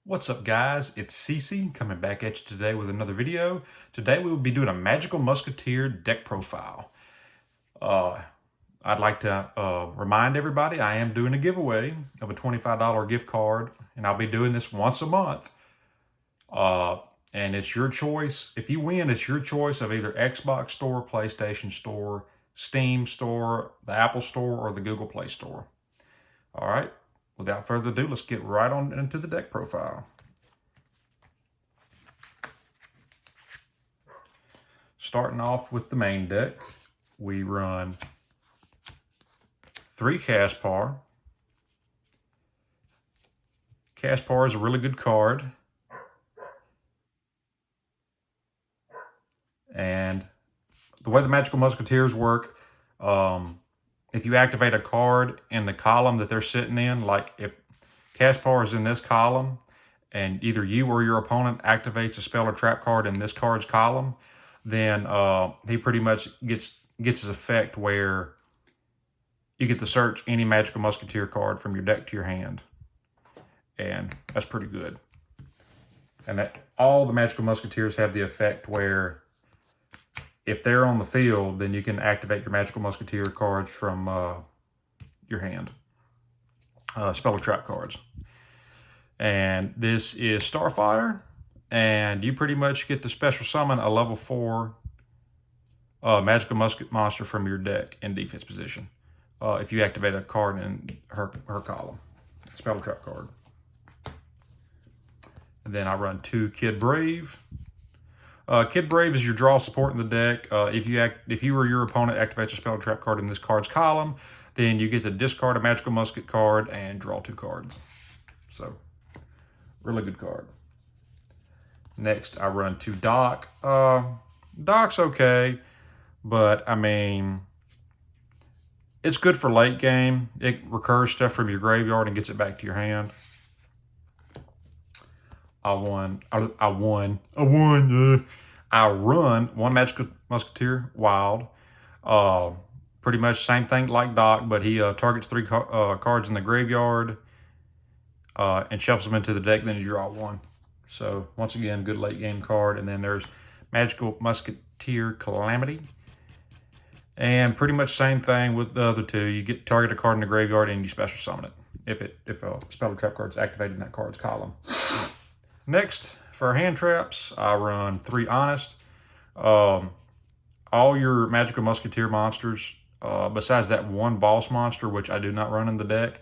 What's up, guys? It's CC coming back at you today with another video. Today we will be doing a Magical Musketeer deck profile. I'd like to remind everybody I am doing a giveaway of a $25 gift card, and I'll be doing this once a month. And it's your choice. If you win, it's your choice of either Xbox Store, PlayStation Store, Steam Store, the Apple Store, or the Google Play Store. All right, without further ado, let's get right on into the deck profile. Starting off with the main deck, we run 3 Caspar. Caspar is a really good card. And the way the Magical Musketeers work, if you activate a card in the column that they're sitting in, like if Caspar is in this column and either you or your opponent activates a spell or trap card in this card's column, then he pretty much gets his effect where you get to search any Magical Musketeer card from your deck to your hand. And that's pretty good. And that all the Magical Musketeers have the effect where if they're on the field, then you can activate your Magical Musketeer cards from your hand. Spell or trap cards. And this is Starfire. And you pretty much get to special summon a level 4 Magical Musket monster from your deck in defense position. If you activate a card in her column. Spell or trap card. And then I run 2 Kid Brave. Kid Brave is your draw support in the deck. If you or your opponent activates a spell or trap card in this card's column, then you get to discard a Magical Musket card and draw 2 cards. So, really good card. Next, I run 2 Doc. Doc's okay, but I mean, it's good for late game. It recurs stuff from your graveyard and gets it back to your hand. I run 1 Magical Musketeer Wild. Pretty much same thing like Doc, but he targets 3 cards in the graveyard and shuffles them into the deck, then you draw 1. So once again, good late game card. And then there's Magical Musketeer Calamity. And pretty much same thing with the other 2. You get target a card in the graveyard and you special summon it if a spell or trap card is activated in that card's column. Next, for hand traps, I run 3 Honest. All your Magical Musketeer monsters, besides that 1 boss monster, which I do not run in the deck,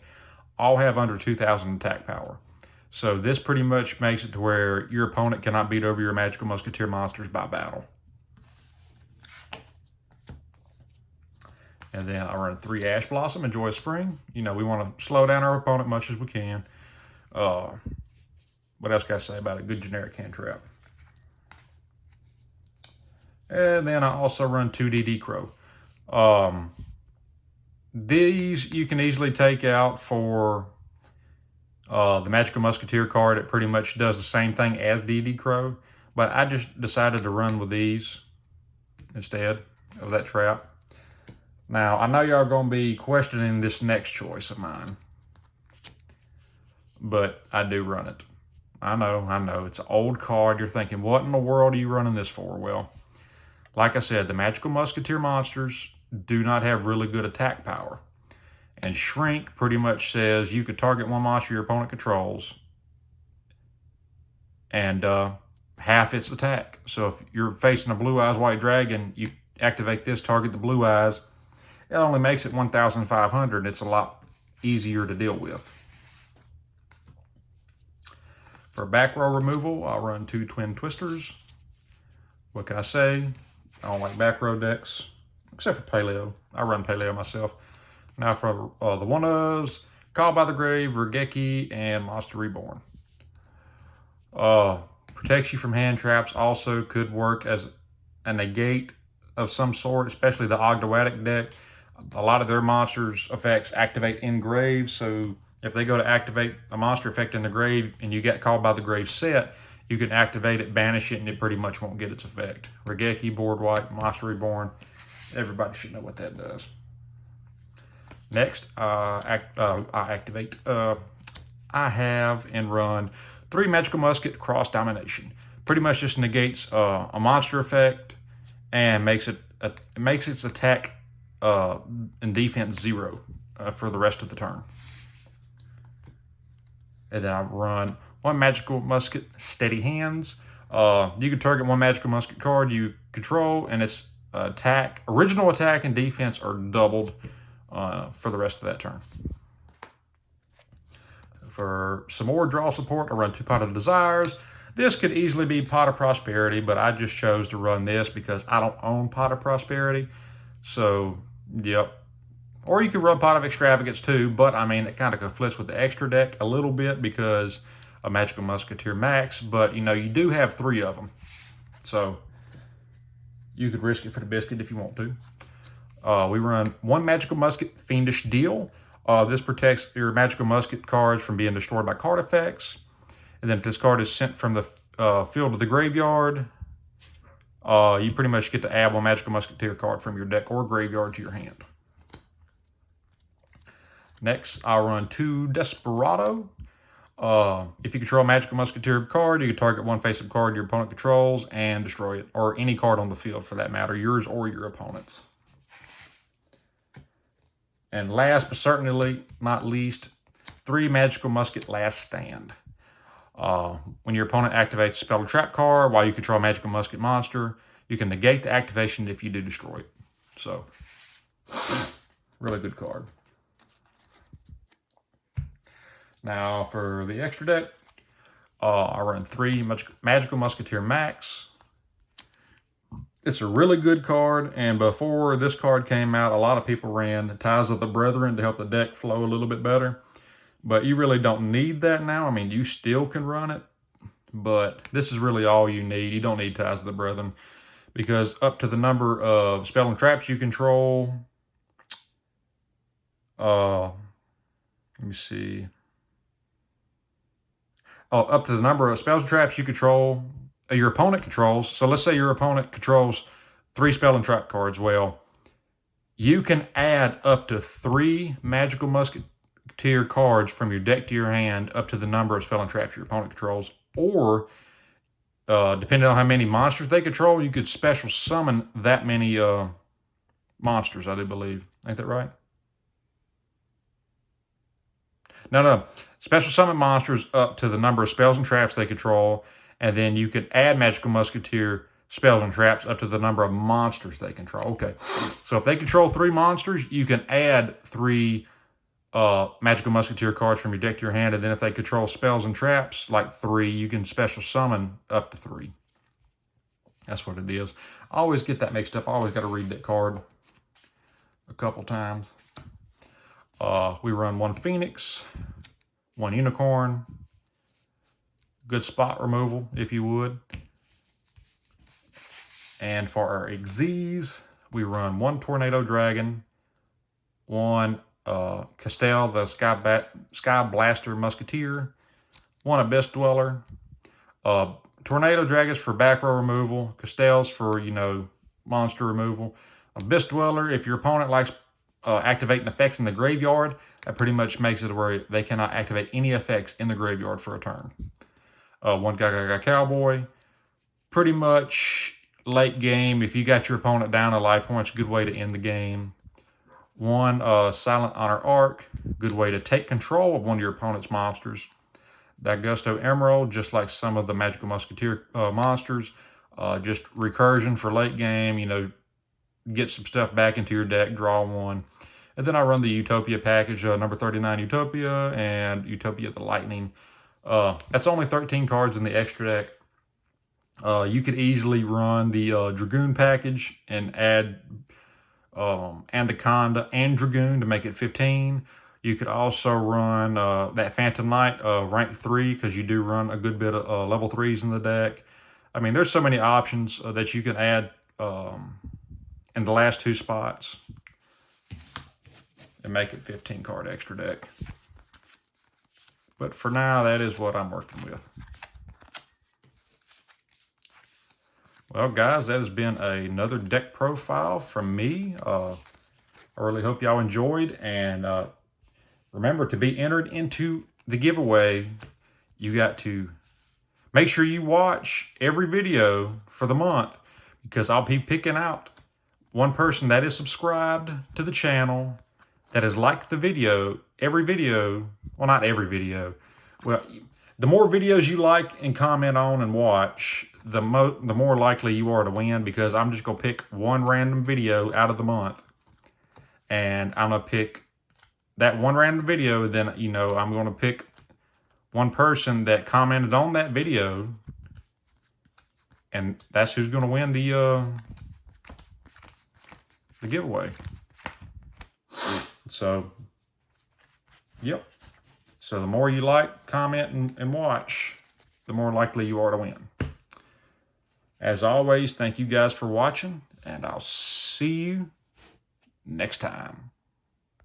all have under 2,000 attack power. So this pretty much makes it to where your opponent cannot beat over your Magical Musketeer monsters by battle. And then I run 3 Ash Blossom and Joyous Spring. You know, we want to slow down our opponent much as we can. What else can I say about a good generic hand trap? And then I also run 2 DD Crow. These you can easily take out for the Magical Musketeer card. It pretty much does the same thing as DD Crow, but I just decided to run with these instead of that trap. Now, I know y'all are going to be questioning this next choice of mine, but I do run it. I know, it's an old card. You're thinking, what in the world are you running this for? Well, like I said, the Magical Musketeer monsters do not have really good attack power. And Shrink pretty much says you could target 1 monster your opponent controls and half its attack. So if you're facing a Blue Eyes White Dragon, you activate this, target the Blue Eyes. It only makes it 1,500. It's a lot easier to deal with. For back row removal, I'll run 2 Twin Twisters. What can I say? I don't like back row decks, except for Paleo. I run Paleo myself. Now for the one-ofs, Call by the Grave, Regeki, and Monster Reborn. Protects you from hand traps. Also could work as a negate of some sort, especially the Ogdoadic deck. A lot of their monsters' effects activate in graves, so if they go to activate a monster effect in the grave and you get Called by the Grave set, you can activate it, banish it, and it pretty much won't get its effect. Regeki, Board Wipe, Monster Reborn, everybody should know what that does. Next, I have and run 3 Magical Musket Cross Domination. Pretty much just negates a monster effect and makes its attack and defense 0 for the rest of the turn. And then I run 1 Magical Musket Steady Hands. You can target 1 Magical Musket card you control, and its original attack and defense are doubled for the rest of that turn. For some more draw support, I run 2 Pot of Desires. This could easily be Pot of Prosperity, but I just chose to run this because I don't own Pot of Prosperity. So, yep. Or you could run Pot of Extravagance too, but I mean, it kind of conflicts with the extra deck a little bit because of Magical Musketeer Max, but you know, you do have 3 of them. So, you could risk it for the biscuit if you want to. We run 1 Magical Musket Fiendish Deal. This protects your Magical Musket cards from being destroyed by card effects. And then if this card is sent from the field to the graveyard, you pretty much get to add 1 Magical Musketeer card from your deck or graveyard to your hand. Next, I'll run 2 Desperado. If you control a Magical Musketeer card, you can target 1 face-up card your opponent controls and destroy it, or any card on the field for that matter, yours or your opponent's. And last but certainly not least, 3 Magical Musket Last Stand. When your opponent activates a spell or trap card while you control a Magical Musket monster, you can negate the activation if you do destroy it. So, really good card. Now for the extra deck, I run 3 Magical Musketeer Max. It's a really good card, and before this card came out, a lot of people ran Ties of the Brethren to help the deck flow a little bit better. But you really don't need that now. I mean, you still can run it, but this is really all you need. You don't need Ties of the Brethren, because up to the number of spell and traps you control, let me see. Up to the number of spells and traps you control, your opponent controls. So let's say your opponent controls 3 spell and trap cards. Well, you can add up to 3 Magical Musketeer cards from your deck to your hand up to the number of spell and traps your opponent controls. Or, depending on how many monsters they control, you could special summon that many monsters, I do believe. Ain't that right? No. Special summon monsters up to the number of spells and traps they control, and then you can add Magical Musketeer spells and traps up to the number of monsters they control. Okay, so if they control 3 monsters, you can add 3 Magical Musketeer cards from your deck to your hand, and then if they control spells and traps, like 3, you can special summon up to 3. That's what it is. I always get that mixed up. I always got to read that card a couple times. We run 1 Phoenix, 1 Unicorn, good spot removal if you would. And for our XZs, we run 1 Tornado Dragon, 1 Castell, the Sky Blaster Musketeer, 1 Abyss Dweller, Tornado Dragons for back row removal, Castells for, you know, monster removal. Abyss Dweller, if your opponent likes activating effects in the graveyard, that pretty much makes it where they cannot activate any effects in the graveyard for a turn. 1 Gaga Cowboy, pretty much late game, if you got your opponent down a life points, good way to end the game. 1 Silent Honor Arc, good way to take control of 1 of your opponent's monsters. Dagusto Emerald, just like some of the Magical Musketeer monsters, just recursion for late game, you know, get some stuff back into your deck, draw 1. And then I run the Utopia package, number 39 Utopia and Utopia the Lightning. That's only 13 cards in the extra deck. You could easily run the Dragoon package and add Anaconda and Dragoon to make it 15. You could also run that Phantom Knight, rank 3, because you do run a good bit of level 3s in the deck. I mean, there's so many options that you can add in the last 2 spots and make it 15 card extra deck. But for now, that is what I'm working with. Well, guys, that has been another deck profile from me. I really hope y'all enjoyed. And remember, to be entered into the giveaway, you got to Make sure you watch every video for the month, because I'll be picking out one person that is subscribed to the channel, that has liked the video, every video. Well, not every video. Well, the more videos you like and comment on and watch, the more likely you are to win, because I'm just going to pick one random video out of the month. And I'm going to pick that one random video. Then, you know, I'm going to pick one person that commented on that video. And that's who's going to win the giveaway. So, yep. So the more you like, comment, and watch, the more likely you are to win. As always, thank you guys for watching, and I'll see you next time.